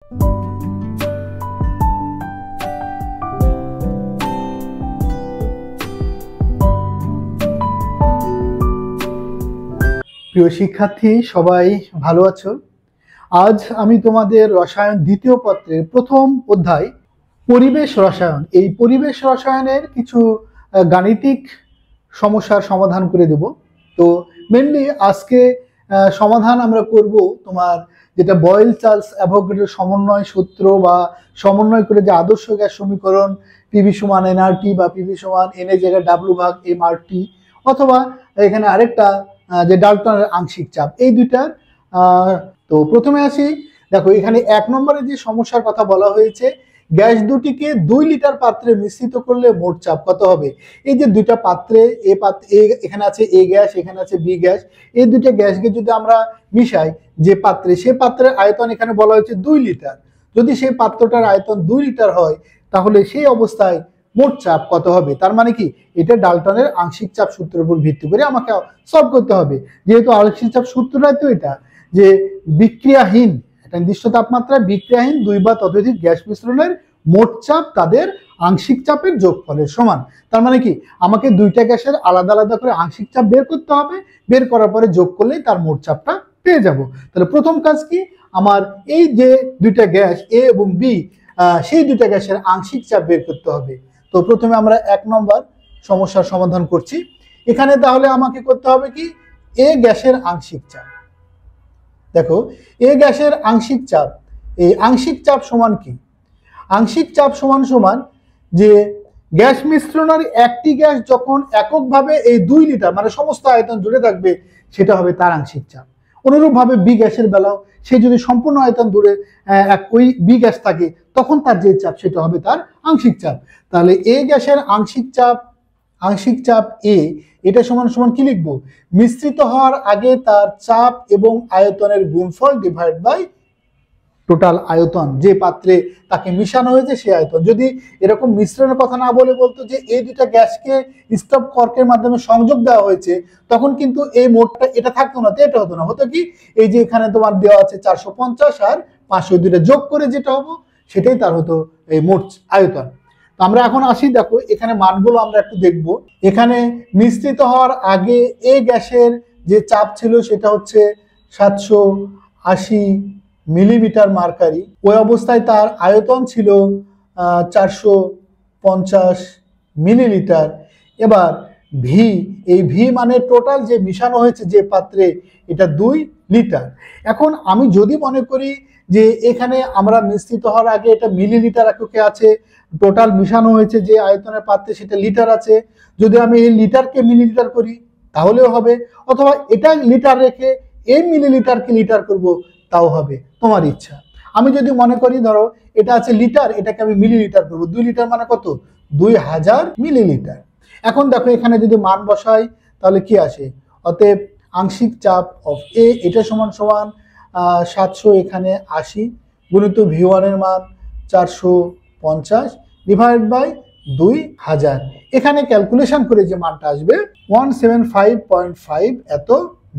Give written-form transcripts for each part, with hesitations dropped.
প্রিয় শিক্ষার্থী, সবাই ভালো আছো? আজ আমি তোমাদের রসায়ন দ্বিতীয় পত্রের প্রথম অধ্যায় পরিবেশ রসায়ন, এই পরিবেশ রসায়নের কিছু গাণিতিক সমস্যার সমাধান করে দেব। তো মেনলি আজকে সমাধান আমরা করব তোমার যেটা বয়েল চার্লস অ্যাভোগাড্রো সমন্বয় সূত্র বা সমন্বয় করে যে আদর্শ গ্যাস সমীকরণ পিভি সমান এনআরটি বা পিভি সমান এন এর জায়গায় ডাব্লিউ ভাগ এম আর টি, অথবা এখানে আরেকটা যে ডাল্টনের আংশিক চাপ, এই দুইটার। তো প্রথমে আসি, দেখো এখানে 1 নম্বরে যে সমস্যার কথা বলা হয়েছে, গ্যাস দুটিকে 2 লিটার পাত্রে মিশ্রিত করলে মোট চাপ কত হবে। এই যে দুইটা পাত্রে, এখানে আছে এ গ্যাস, এখানে আছে বি গ্যাস, এই দুইটা গ্যাসকে যদি আমরা মিশাই যে পাত্রে, সে পাত্রের আয়তন এখানে বলা হয়েছে 2 লিটার। যদি সেই পাত্রটার আয়তন 2 লিটার হয়, তাহলে সেই অবস্থায় মোট চাপ কত হবে। তার মানে কি, এটা ডাল্টনের আংশিক চাপ সূত্রের উপর ভিত্তি করে আমাকে সলভ করতে হবে। যেহেতু আংশিক চাপ সূত্রটাই তো এটা, যে বিক্রিয়াহীন একটা নির্দিষ্ট তাপমাত্রায় বিক্রিয়াহীন 2 বা ততোধিক গ্যাস মিশ্রণের মোট চাপ তাদের আংশিক চাপের যোগফলের সমান। তার মানে কি, আমাকে দুইটা গ্যাসের আলাদা আলাদা করে আংশিক চাপ বের করতে হবে, বের করার পরে যোগ করলেই তার মোট চাপটা পেয়ে যাব। তাহলে প্রথম কাজ কি, আমার এই যে দুইটা গ্যাস এ এবং বি, সেই দুইটা গ্যাসের আংশিক চাপ বের করতে হবে। তো প্রথমে আমরা 1 নম্বর সমস্যার সমাধান করছি। এখানে তাহলে আমাকে করতে হবে কি, এ গ্যাসের আংশিক চাপ। দেখো এ গ্যাসের আংশিক চাপ, এই আংশিক চাপ সমান কি, আংশিক চাপ সমান সমান যে গ্যাস মিশ্রণের একটি গ্যাস যখন এককভাবে এই 2 লিটার মানে সমস্ত আয়তন জুড়ে থাকবে, সেটা হবে তার আংশিক চাপ। অনুরূপভাবে বি গ্যাসের বেলাও সে যদি সম্পূর্ণ আয়তন দূরে ওই বি গ্যাস থাকে, তখন তার যে চাপ সেটা হবে তার আংশিক চাপ। তাহলে এ গ্যাসের আংশিক চাপ এ, এটা সমান সমান কি লিখবো, মিশ্রিত হওয়ার আগে তার চাপ এবং আয়তনের গুণফল ডিভাইড বাই টোটাল আয়তন, যে পাত্রে তাকে মিশানো হয়েছে সে আয়তন। যদি এরকম মিশ্রণের কথা না বলে বলতো যে এই দুটা গ্যাসকে স্টপ কর্কের মাধ্যমে সংযোগ দেওয়া হয়েছে, তখন কিন্তু এই মোটটা এটা থাকতো না, তো এটা হতো না। হতো কি, এই যে এখানে তোমার দেওয়া আছে 450 আর 500, দুইটা যোগ করে যেটা হবো সেটাই তার হতো এই মোট আয়তন। তো আমরা এখন আসি, দেখো এখানে মানগুলো আমরা একটু দেখব। এখানে মিশ্রিত হওয়ার আগে এ গ্যাসের যে চাপ ছিল সেটা হচ্ছে 780 মিলিমিটার মার্কারি। ওই অবস্থায় তার আয়তন ছিল 450 মিলিলিটার। এবার ভি, এই ভি মানে টোটাল যে মিশানো হয়েছে যে পাত্রে, এটা 2 লিটার। এখন আমি যদি মনে করি যে এখানে আমরা মিশ্রিত হওয়ার আগে এটা মিলিলিটার এককে আছে, টোটাল মিশানো হয়েছে যে আয়তনের পাত্রে সেটা লিটার আছে, যদি আমি এই লিটারকে মিলিলিটার করি তাহলেও হবে, অথবা এটা লিটার রেখে এই মিলিলিটারকে লিটার করব, তাও হবে, তোমার ইচ্ছা। আমি যদি মনে করি ধরো এটা আছে লিটার, এটাকে আমি মিলিলিটার করব, 2 লিটার মানে কত, 2000 মিলিলিটার। এখন দেখো এখানে যদি মান বসাই তাহলে কি আসে, অতএব আংশিক চাপ অফ এ, এটা সমান সমান 700 এখানে 80 গুণিত ভি1 এর মান 450 ডিভাইড বাই 2000। এখানে ক্যালকুলেশন করে যে মানটা আসবে 175.5 এত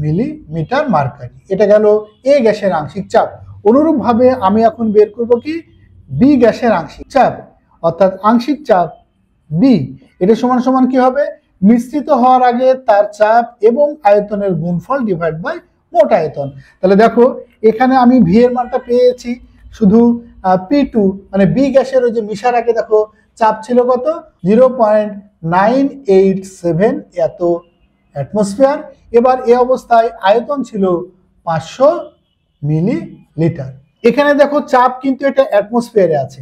মিলিমিটার মার্কারি। এটা গেল এ গ্যাসের আংশিক চাপ। অনুরূপভাবে আমি এখন বের করব কি, বি গ্যাসের আংশিক চাপ, অর্থাৎ আংশিক চাপ বি, এটা সমান সমান কি হবে, মিশ্রিত হওয়ার আগে তার চাপ এবং আয়তনের গুণফল ডিভাইড বাই মোট আয়তন। তাহলে দেখো এখানে আমি ভি এর মানটা পেয়েছি, শুধু P2 মানে বি গ্যাসের ওই যে মিশার আগে দেখো চাপ ছিল কত, 0.987 এত অ্যাটমসফিয়ার। এবার এই অবস্থায় আয়তন ছিল 500 মিলিলিটার। এখানে দেখো চাপ কিন্তু এটা অ্যাটমসফিয়ারে আছে,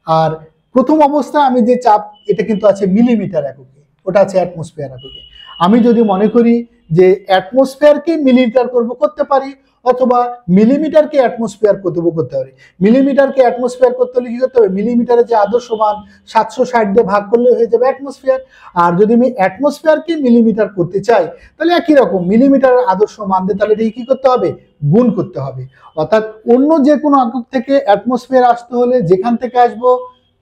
আর প্রথম অবস্থায় আমি যে চাপ, এটা কিন্তু আছে মিলিমিটার এককে, ওটা আছে অ্যাটমসফিয়ার এককে। আমি যদি মনে করি যে অ্যাটমসফিয়ারকে মিলিলিটার করতে পারি, অথবা মিলিমিটারকে অ্যাটমসফিয়ার করতে পারি। মিলিমিটারকে অ্যাটমসফিয়ার করতে হলে কি করতে হবে, মিলিমিটারের যে আদর্শ মান 760 দিয়ে ভাগ করলে হয়ে যাবে অ্যাটমসফিয়ার। আর যদি আমি অ্যাটমসফিয়ারকে মিলিমিটার করতে চাই, তাহলে একই রকম মিলিমিটারের আদর্শ মান দিয়ে তাহলে এটাকে কি করতে হবে, গুণ করতে হবে। অর্থাৎ অন্য যে কোনো একক থেকে অ্যাটমসফিয়ার আসতে হলে যেখান থেকে আসবো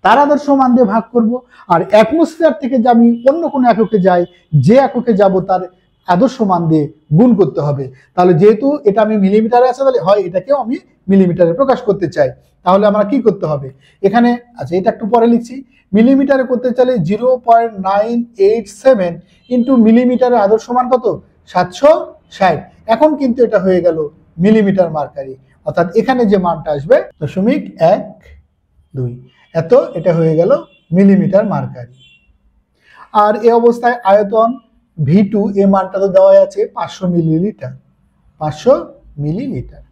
তার আদর্শ মান দিয়ে ভাগ করব, আর অ্যাটমসফিয়ার থেকে যে আমি অন্য কোনো এককে যাই, যে এককে যাব তার আদর্শ মান দিয়ে গুণ করতে হবে। তাহলে যেহেতু এটা আমি মিলিমিটারে আছে, তাহলে হয় এটাকেও আমি মিলিমিটারে প্রকাশ করতে চাই। তাহলে আমরা কি করতে হবে এখানে, আচ্ছা এটা একটু পরে লিখছি, মিলিমিটারে করতে চাইলে 0.987 ইন্টু মিলিমিটারের আদর্শ মান কত 760। এখন কিন্তু এটা হয়ে গেল মিলিমিটার মার্কারি, অর্থাৎ এখানে যে মানটা আসবে 0.12 এত, এটা হয়ে গেল মিলিমিটার মার্কারি। আর এই অবস্থায় আয়তন V2 এ মানটা তো দেওয়া আছে 500 মিলিলিটার, 500 মিলিলিটার।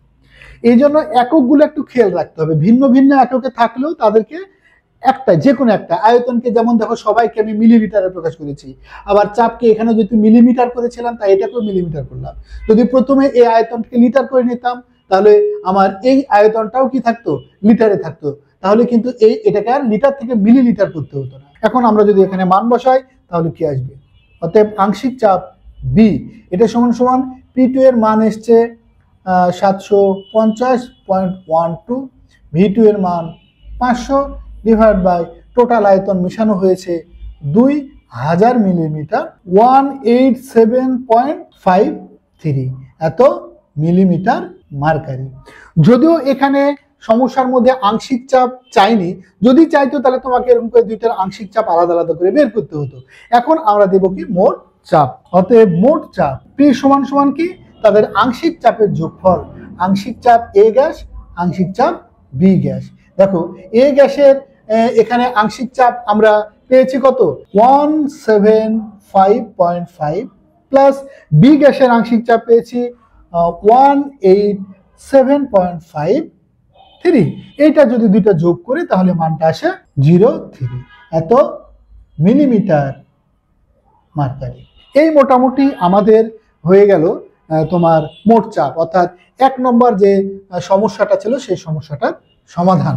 এই জন্য এককগুলো একটু খেয়াল রাখতে হবে, ভিন্ন ভিন্ন এককে থাকলেও তাদেরকে একটা যে কোনো একটা আয়তনকে, যেমন দেখো সবাইকে আমি মিলিলিটারে প্রকাশ করেছি, আবার চাপকে এখানে যদি মিলিমিটার করেছিলাম তাই এটাকেও মিলিমিটার করলাম। যদি প্রথমে এই আয়তনকে লিটার করে নিতাম তাহলে আমার এই আয়তনটাও কি থাকতো লিটারে থাকতো, তাহলে কিন্তু এটাকে আর লিটার থেকে মিলিলিটার করতে হতো না। এখন আমরা যদি এখানে মান বসাই তাহলে কি আসবে, অতএব আংশিক চাপ বি এটা সমান সমান P2 এর মান এসছে 750.12, V2 এর মান 500 ডিভাইড বাই টোটাল আয়তন মিশানো হয়েছে 2000 মিলিমিটার, 187.53 এত মিলিমিটার মার্কারি। যদিও এখানে সমস্যার মধ্যে আংশিক চাপ চাইনি, যদি চাইতো তাহলে তোমাকে এরকম করে দুইটার আংশিক চাপ আলাদা আলাদা করে বের করতে হতো। এখন আমরা দেব কি মোট চাপ, অতএব মোট চাপ P সমান সমান কি তাদের আংশিক চাপের যোগফল, আংশিক চাপ A গ্যাস, আংশিক চাপ B গ্যাস। দেখো A গ্যাসের এখানে আংশিক চাপ আমরা পেয়েছি কত 175.5 প্লাস B গ্যাসের আংশিক চাপ পেয়েছি 187.53। এইটা যদি দুইটা যোগ করি তাহলে মানটা আসে 0.3 এত মিলিমিটার মার্কারি। এই মোটামুটি আমাদের হয়ে গেল তোমার মোট চাপ, অর্থাৎ 1 নম্বর যে সমস্যাটা ছিল সেই সমস্যাটার সমাধান।